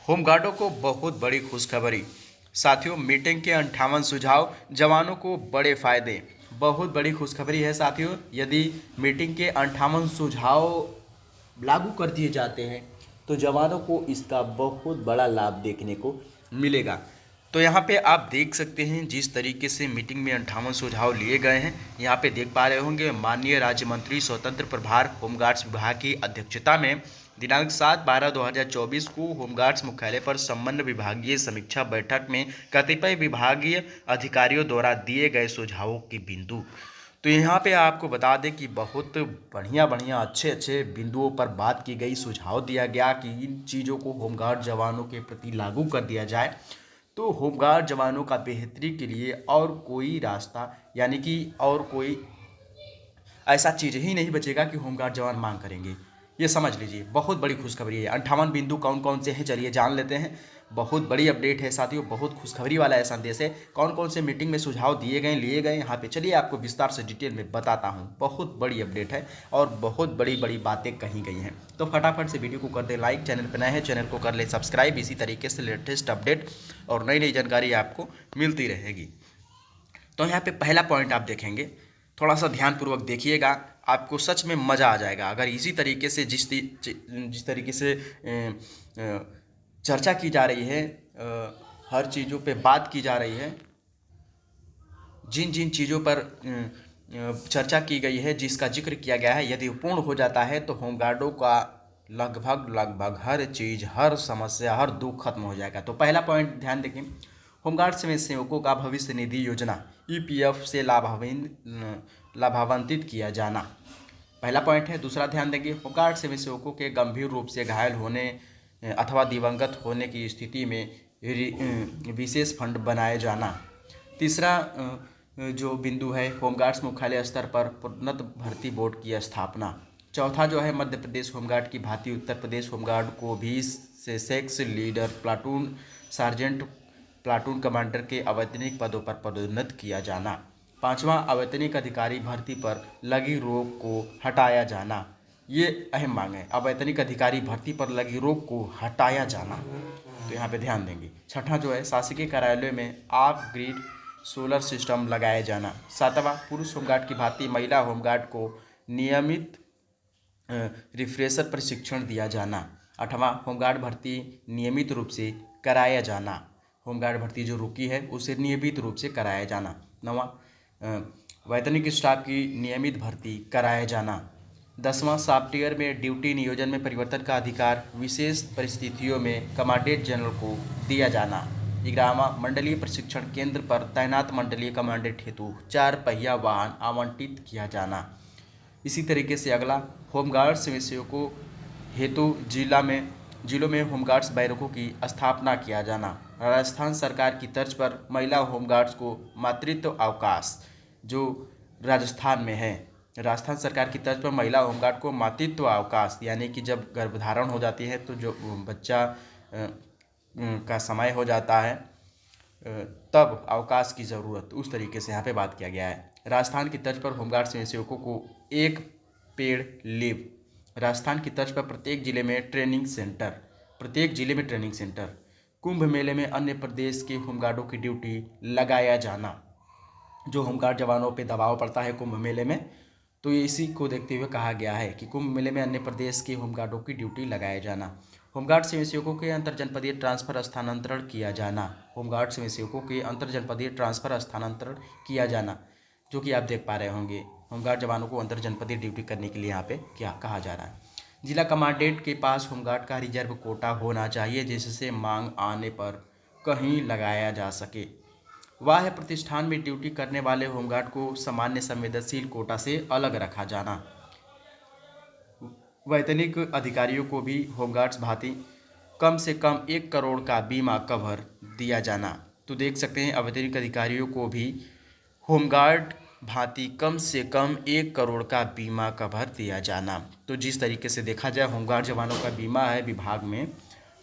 होमगार्डों को बहुत बड़ी खुशखबरी। साथियों, मीटिंग के 58 सुझाव, जवानों को बड़े फायदे। बहुत बड़ी खुशखबरी है साथियों। यदि मीटिंग के 58 सुझाव लागू कर दिए जाते हैं तो जवानों को इसका बहुत बड़ा लाभ देखने को मिलेगा। तो यहाँ पे आप देख सकते हैं जिस तरीके से मीटिंग में 58 सुझाव लिए गए हैं। यहाँ पे देख पा रहे होंगे, माननीय राज्य मंत्री स्वतंत्र प्रभार होमगार्ड्स विभाग की अध्यक्षता में दिनांक 7/12/2024 को होमगार्ड्स मुख्यालय पर संपन्न विभागीय समीक्षा बैठक में कतिपय विभागीय अधिकारियों द्वारा दिए गए सुझावों के बिंदु। तो यहाँ पे आपको बता दें कि बहुत बढ़िया बढ़िया अच्छे अच्छे बिंदुओं पर बात की गई, सुझाव दिया गया कि इन चीज़ों को होमगार्ड जवानों के प्रति लागू कर दिया जाए तो होमगार्ड जवानों का बेहतरी के लिए और कोई रास्ता यानी कि और कोई ऐसा चीज़ ही नहीं बचेगा कि होमगार्ड जवान मांग करेंगे। ये समझ लीजिए, बहुत बड़ी खुशखबरी है। 58 बिंदु कौन कौन से हैं चलिए जान लेते हैं। बहुत बड़ी अपडेट है साथियों, बहुत खुशखबरी वाला है संदेश है। कौन कौन से मीटिंग में सुझाव दिए गए लिए गए यहाँ पे चलिए आपको विस्तार से डिटेल में बताता हूँ। बहुत बड़ी अपडेट है और बहुत बड़ी बड़ी बातें कही गई हैं। तो फटाफट से वीडियो को कर दे लाइक, चैनल पर नए हैं चैनल को कर ले सब्सक्राइब। इसी तरीके से लेटेस्ट अपडेट और नई नई जानकारी आपको मिलती रहेगी। तो यहाँ पे पहला पॉइंट आप देखेंगे, थोड़ा सा ध्यानपूर्वक देखिएगा, आपको सच में मज़ा आ जाएगा। अगर इसी तरीके से जिस तरीके से चर्चा की जा रही है, हर चीज़ों पे बात की जा रही है, जिन जिन चीज़ों पर चर्चा की गई है, जिसका जिक्र किया गया है, यदि पूर्ण हो जाता है तो होमगार्डों का लगभग हर चीज़, हर समस्या, हर दुख खत्म हो जाएगा। तो पहला पॉइंट ध्यान देखें, होमगार्ड स्वयंसेवकों का भविष्य निधि योजना ईपीएफ से लाभान्वित किया जाना, पहला पॉइंट है। दूसरा ध्यान देंगे, होमगार्ड स्वयंसेवकों के गंभीर रूप से घायल होने अथवा दिवंगत होने की स्थिति में विशेष फंड बनाए जाना। तीसरा जो बिंदु है, होमगार्ड्स मुख्यालय स्तर पर प्रोन्नत भर्ती बोर्ड की स्थापना। चौथा जो है, मध्य प्रदेश होमगार्ड की भांति उत्तर प्रदेश होमगार्ड को भी से sex leader, platoon sergeant, platoon commander के अवैतनिक पदों पर पदोन्नत किया जाना। पांचवा, अवैतनिक अधिकारी भर्ती पर लगी रोक को हटाया जाना। ये अहम मांग है, अवैतनिक अधिकारी भर्ती पर लगी रोक को हटाया जाना, तो यहाँ पे ध्यान देंगे। छठा जो है, शासकीय कार्यालयों में ऑफ ग्रिड सोलर सिस्टम लगाया जाना। सातवां, पुरुष होमगार्ड की भांति महिला होमगार्ड को नियमित रिफ्रेशर प्रशिक्षण दिया जाना। आठवां, होमगार्ड भर्ती नियमित रूप से कराया जाना। होमगार्ड भर्ती जो रुकी है उसे नियमित रूप से कराया जाना। नौवां, वैतनिक स्टाफ की नियमित भर्ती कराया जाना। 10वां, सॉफ्टवेयर में ड्यूटी नियोजन में परिवर्तन का अधिकार विशेष परिस्थितियों में कमांडेंट जनरल को दिया जाना। 11वां, मंडलीय प्रशिक्षण केंद्र पर तैनात मंडलीय कमांडेंट हेतु 4 पहिया वाहन आवंटित किया जाना। इसी तरीके से अगला, होमगार्ड स्वयंसेवकों हेतु जिलों में होमगार्ड्स बैरकों की स्थापना किया जाना। राजस्थान सरकार की तर्ज पर महिला होमगार्ड्स को मातृत्व अवकाश, जो राजस्थान में है, राजस्थान सरकार की तर्ज पर महिला होमगार्ड को मातृत्व अवकाश, यानी कि जब गर्भधारण हो जाती है तो जो बच्चा का समय हो जाता है तब अवकाश की ज़रूरत, उस तरीके से यहाँ पे बात किया गया है। राजस्थान की तर्ज पर होमगार्ड स्वयंसेवकों को एक पेड़ लीव। राजस्थान की तर्ज पर प्रत्येक जिले में ट्रेनिंग सेंटर। कुंभ मेले में अन्य प्रदेश के होमगार्डों की ड्यूटी लगाया जाना। जो होमगार्ड जवानों पे दबाव पड़ता है कुंभ मेले में, तो इसी को देखते हुए कहा गया है कि कुंभ मेले में अन्य प्रदेश के होमगार्डों की ड्यूटी लगाया जाना। होमगार्ड स्वयंसेवकों के अंतरजनपदीय ट्रांसफर स्थानांतरण किया जाना। होमगार्ड स्वयंसेवकों के अंतरजनपदीय ट्रांसफर स्थानांतरण किया जाना, जो कि आप देख पा रहे होंगे, होमगार्ड जवानों को अंतरजनपदीय ड्यूटी करने के लिए यहाँ पे क्या कहा जा रहा है। जिला कमांडेंट के पास होमगार्ड का रिजर्व कोटा होना चाहिए, जिससे मांग आने पर कहीं लगाया जा सके। वाह्य प्रतिष्ठान में ड्यूटी करने वाले होमगार्ड को सामान्य संवेदनशील कोटा से अलग रखा जाना। वैतनिक अधिकारियों को भी होमगार्ड्स भांति कम से कम 1 करोड़ का बीमा कवर दिया जाना। तो देख सकते हैं, अवैतनिक अधिकारियों को भी होमगार्ड भांति कम से कम 1 करोड़ का बीमा कवर दिया जाना। तो जिस तरीके से देखा जाए, होमगार्ड जवानों का बीमा है विभाग में,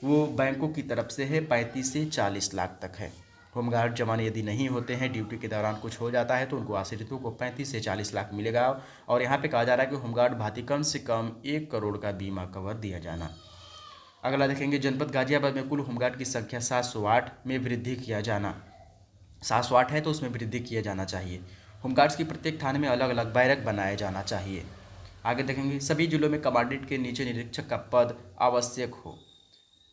वो बैंकों की तरफ से है 35 से 40 लाख तक है। होमगार्ड जवान यदि नहीं होते हैं, ड्यूटी के दौरान कुछ हो जाता है, तो उनको आश्रितों को 35 से 40 लाख मिलेगा। और यहाँ पे कहा जा रहा है कि होमगार्ड भांति कम से कम 1 करोड़ का बीमा कवर दिया जाना। अगला देखेंगे जनपद गाजियाबाद में कुल होमगार्ड की संख्या 708 में वृद्धि किया जाना। 708 है तो उसमें वृद्धि किया जाना चाहिए। होमगार्ड्स की प्रत्येक थाने में अलग अलग बैरक बनाया जाना चाहिए। आगे देखेंगे सभी जिलों में कमांडेंट के नीचे निरीक्षक का पद आवश्यक हो।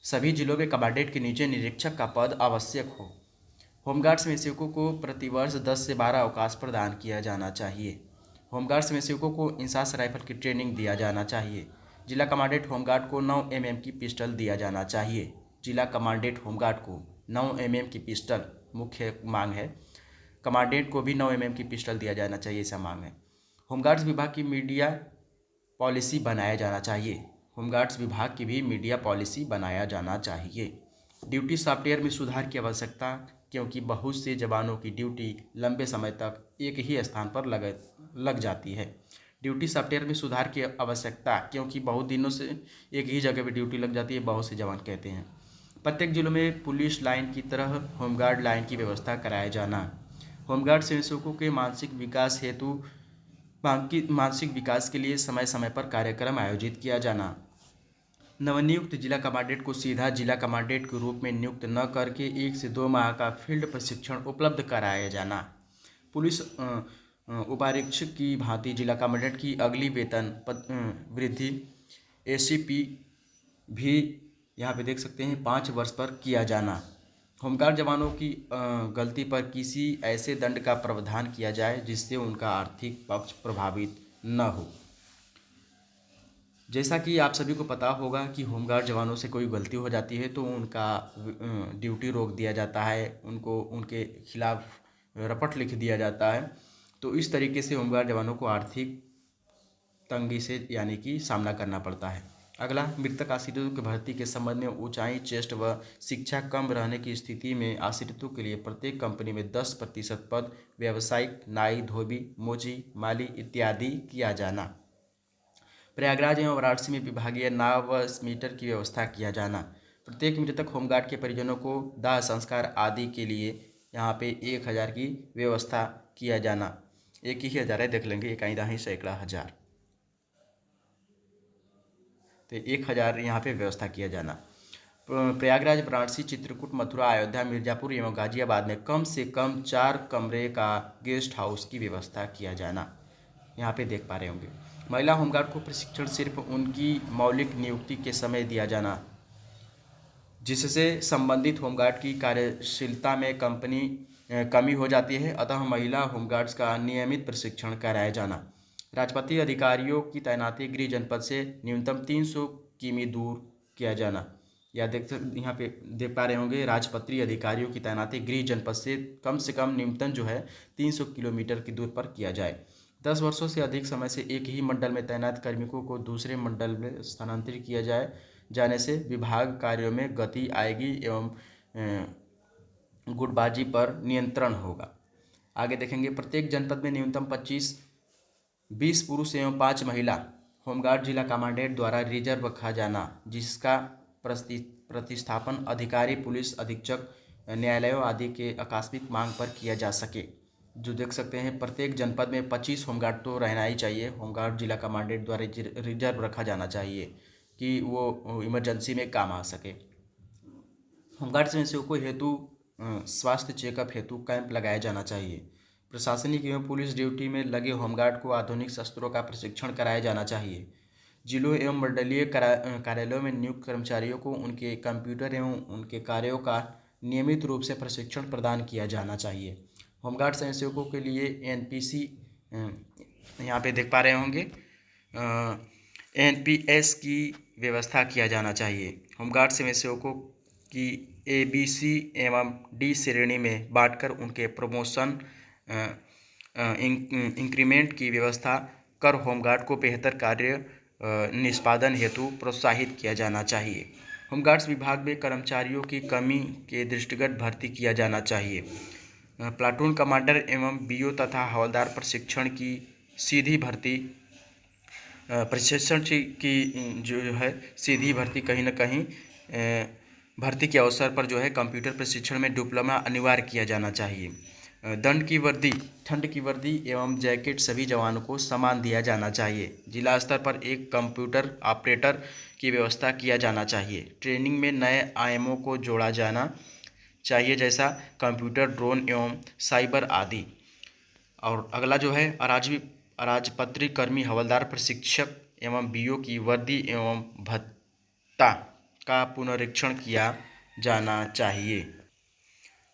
सभी जिलों में कमांडेंट के नीचे निरीक्षक का पद आवश्यक हो। होमगार्ड्स में सेवकों को प्रतिवर्ष 10 से 12 अवकाश प्रदान किया जाना चाहिए। होमगार्ड्स में सेवकों को इंसास राइफल की ट्रेनिंग दिया जाना चाहिए। जिला कमांडेंट होमगार्ड को 9 mm की पिस्टल दिया जाना चाहिए। जिला कमांडेंट होमगार्ड को 9 mm की पिस्टल मुख्य मांग है। कमांडेंट को भी 9 mm की पिस्टल दिया जाना चाहिए, ऐसा मांग है। होमगार्ड्स विभाग की मीडिया पॉलिसी बनाया जाना चाहिए। होमगार्ड्स विभाग की भी मीडिया पॉलिसी बनाया जाना चाहिए। ड्यूटी सॉफ्टवेयर में सुधार की आवश्यकता, क्योंकि बहुत से जवानों की ड्यूटी लंबे समय तक एक ही स्थान पर लग जाती है। ड्यूटी सॉफ्टवेयर में सुधार की आवश्यकता, क्योंकि बहुत दिनों से एक ही जगह पर ड्यूटी लग जाती है, बहुत से जवान कहते हैं। प्रत्येक जिलों में पुलिस लाइन की तरह होमगार्ड लाइन की व्यवस्था कराया जाना। होमगार्ड स्वयंसेवकों के मानसिक विकास हेतु मानसिक विकास के लिए समय समय पर कार्यक्रम आयोजित किया जाना। नवनियुक्त जिला कमांडेंट को सीधा जिला कमांडेंट के रूप में नियुक्त न करके 1 से 2 माह का फील्ड प्रशिक्षण उपलब्ध कराया जाना। पुलिस उपारीक्षक की भांति जिला कमांडेंट की अगली वेतन वृद्धि ACP भी यहाँ पे देख सकते हैं 5 वर्ष पर किया जाना। होमगार्ड जवानों की गलती पर किसी ऐसे दंड का प्रावधान किया जाए जिससे उनका आर्थिक पक्ष प्रभावित न हो। जैसा कि आप सभी को पता होगा कि होमगार्ड जवानों से कोई गलती हो जाती है तो उनका ड्यूटी रोक दिया जाता है, उनको उनके खिलाफ रपट लिख दिया जाता है। तो इस तरीके से होमगार्ड जवानों को आर्थिक तंगी से यानी कि सामना करना पड़ता है। अगला, मृतक आश्रितों की भर्ती के संबंध में ऊंचाई, चेस्ट व शिक्षा कम रहने की स्थिति में आश्रितों के लिए प्रत्येक कंपनी में 10% पद व्यावसायिक, नाई, धोबी, मोची, माली इत्यादि किया जाना। प्रयागराज एवं वाराणसी में विभागीय नाव व स्मीटर की व्यवस्था किया जाना। प्रत्येक मृतक होमगार्ड के परिजनों को दाह संस्कार आदि के लिए यहाँ पे 1000 की व्यवस्था किया जाना। एक ही हज़ार है, देख लेंगे, इकाई दाही सैकड़ा हज़ार, तो 1000 यहाँ पे व्यवस्था किया जाना। प्रयागराज, वाराणसी, चित्रकूट, मथुरा, अयोध्या, मिर्जापुर एवं गाजियाबाद में कम से कम 4 कमरे का गेस्ट हाउस की व्यवस्था किया जाना। यहाँ पे देख पा रहे होंगे। महिला होमगार्ड को प्रशिक्षण सिर्फ उनकी मौलिक नियुक्ति के समय दिया जाना, जिससे संबंधित होमगार्ड की कार्यशीलता में कमी हो जाती है। अतः महिला होमगार्ड्स का नियमित प्रशिक्षण कराया जाना। राजपत्रित अधिकारियों की तैनाती गृह जनपद से न्यूनतम 300 किमी दूर किया जाना। या यहाँ पे देख पा रहे होंगे, राजपत्रित अधिकारियों की तैनाती गृह जनपद से कम न्यूनतम जो है 300 किलोमीटर की दूर पर किया जाए। 10 वर्षों से अधिक समय से एक ही मंडल में तैनात कार्मिकों को दूसरे मंडल में स्थानांतरित किया जाने से विभाग कार्यों में गति आएगी एवं गुटबाजी पर नियंत्रण होगा। आगे देखेंगे, प्रत्येक जनपद में न्यूनतम 20 पुरुष एवं 5 महिला होमगार्ड जिला कमांडेंट द्वारा रिजर्व रखा जाना, जिसका प्रतिस्थापन अधिकारी, पुलिस अधीक्षक, न्यायालयों आदि के आकस्मिक मांग पर किया जा सके। जो देख सकते हैं, प्रत्येक जनपद में 25 होमगार्ड तो रहना ही चाहिए। होमगार्ड जिला कमांडेंट द्वारा रिजर्व रखा जाना चाहिए कि वो इमरजेंसी में काम आ सके। होमगार्ड स्वयंसेवकों हेतु स्वास्थ्य चेकअप हेतु कैंप लगाया जाना चाहिए। प्रशासनिक एवं पुलिस ड्यूटी में लगे होमगार्ड को आधुनिक शस्त्रों का प्रशिक्षण कराया जाना चाहिए। जिलों एवं मंडलीय कार्यालयों में नियुक्त कर्मचारियों को उनके कंप्यूटर एवं उनके कार्यों का नियमित रूप से प्रशिक्षण प्रदान किया जाना चाहिए। होमगार्ड स्वयंसेवकों के लिए NPC यहाँ पे देख पा रहे होंगे, NPS की व्यवस्था किया जाना चाहिए। होमगार्ड स्वयंसेवकों की ABC एवं D श्रेणी में बांटकर उनके प्रमोशन इंक्रीमेंट की व्यवस्था कर होमगार्ड को बेहतर कार्य निष्पादन हेतु प्रोत्साहित किया जाना चाहिए। होमगार्ड्स विभाग में कर्मचारियों की कमी के दृष्टिगत भर्ती किया जाना चाहिए। प्लाटून कमांडर एवं BO तथा हवलदार प्रशिक्षण की सीधी भर्ती जो है सीधी भर्ती कहीं न कहीं भर्ती के अवसर पर जो है कंप्यूटर प्रशिक्षण में डिप्लोमा अनिवार्य किया जाना चाहिए। दंड की वर्दी, ठंड की वर्दी एवं जैकेट सभी जवानों को समान दिया जाना चाहिए। जिला स्तर पर एक कंप्यूटर ऑपरेटर की व्यवस्था किया जाना चाहिए। ट्रेनिंग में नए आयामों को जोड़ा जाना चाहिए, जैसा कंप्यूटर, ड्रोन एवं साइबर आदि। और अगला जो है अराजपत्रित कर्मी हवलदार प्रशिक्षक एवं बीओ की वर्दी एवं भत्ता का पुनरीक्षण किया जाना चाहिए।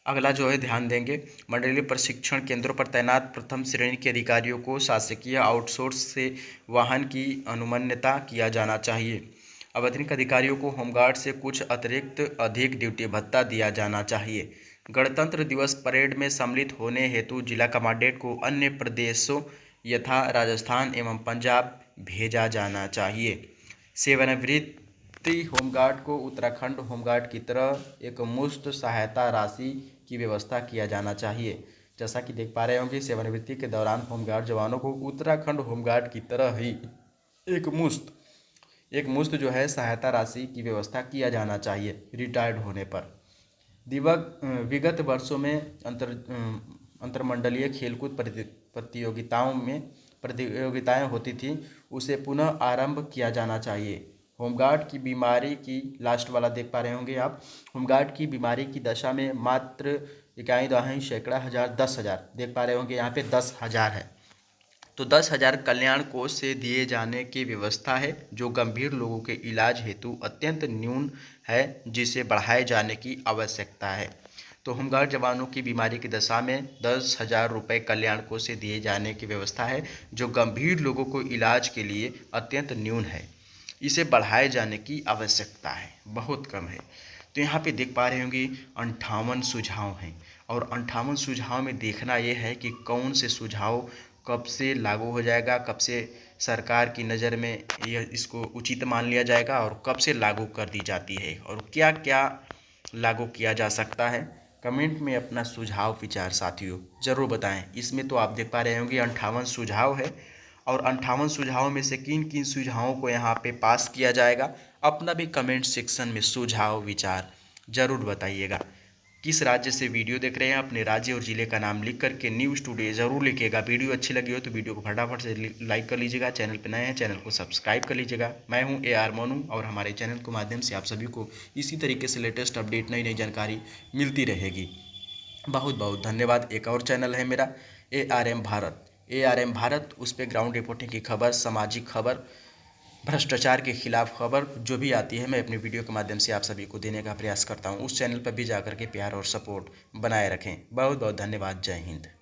अगला जो है ध्यान देंगे, मंडलीय प्रशिक्षण केंद्रों पर तैनात प्रथम श्रेणी के अधिकारियों को शासकीय आउटसोर्स से वाहन की अनुमन्यता किया जाना चाहिए। अवैतनिक अधिकारियों को होमगार्ड से कुछ अतिरिक्त अधिक ड्यूटी भत्ता दिया जाना चाहिए। गणतंत्र दिवस परेड में सम्मिलित होने हेतु जिला कमांडेंट को अन्य प्रदेशों यथा राजस्थान एवं पंजाब भेजा जाना चाहिए। सेवानिवृत्ति होमगार्ड को उत्तराखंड होमगार्ड की तरह एक मुफ्त सहायता राशि की व्यवस्था किया जाना चाहिए। जैसा कि देख पा रहे होंगे, सेवानिवृत्ति के दौरान होमगार्ड जवानों को उत्तराखंड होमगार्ड की तरह ही एक मुश्त जो है सहायता राशि की व्यवस्था किया जाना चाहिए रिटायर्ड होने पर। विगत वर्षों में अंतरमंडलीय खेलकूद प्रतियोगिताएं होती थी, उसे पुनः आरंभ किया जाना चाहिए। होमगार्ड की बीमारी की, लास्ट वाला देख पा रहे होंगे आप, होमगार्ड की बीमारी की दशा में मात्र इकाई दहाई सैकड़ा हजार 10,000 देख पा रहे होंगे, यहाँ पे 10,000 है, तो 10,000 कल्याण कोष से दिए जाने की व्यवस्था है, जो गंभीर लोगों के इलाज हेतु अत्यंत न्यून है, जिसे बढ़ाए जाने की आवश्यकता है। तो होमगार्ड जवानों की बीमारी की दशा में 10,000 रुपये कल्याण कोष से दिए जाने की व्यवस्था है, जो गंभीर लोगों को इलाज के लिए अत्यंत न्यून है, इसे बढ़ाए जाने की आवश्यकता है, बहुत कम है। तो यहाँ पे देख पा रहे होंगे 58 सुझाव हैं, और 58 सुझाव में देखना ये है कि कौन से सुझाव कब से लागू हो जाएगा, कब से सरकार की नज़र में यह इसको उचित मान लिया जाएगा, और कब से लागू कर दी जाती है, और क्या क्या लागू किया जा सकता है। कमेंट में अपना सुझाव विचार साथियों ज़रूर बताएं। इसमें तो आप देख पा रहे होंगे 58 सुझाव है, और 58 सुझावों में से किन किन सुझावों को यहाँ पे पास किया जाएगा, अपना भी कमेंट सेक्शन में सुझाव विचार ज़रूर बताइएगा। किस राज्य से वीडियो देख रहे हैं, अपने राज्य और ज़िले का नाम लिख करके न्यूज़ टुडे ज़रूर लिखिएगा। वीडियो अच्छी लगी हो तो वीडियो को फटाफट से लाइक कर लीजिएगा। चैनल पर नए हैं, चैनल को सब्सक्राइब कर लीजिएगा। मैं हूं AR मोनू, और हमारे चैनल के माध्यम से आप सभी को इसी तरीके से लेटेस्ट अपडेट, नई नई जानकारी मिलती रहेगी। बहुत बहुत धन्यवाद। एक और चैनल है मेरा ARM भारत, उस पर ग्राउंड रिपोर्टिंग की खबर, सामाजिक खबर, भ्रष्टाचार के खिलाफ खबर जो भी आती है, मैं अपनी वीडियो के माध्यम से आप सभी को देने का प्रयास करता हूं। उस चैनल पर भी जाकर के प्यार और सपोर्ट बनाए रखें। बहुत बहुत धन्यवाद। जय हिंद।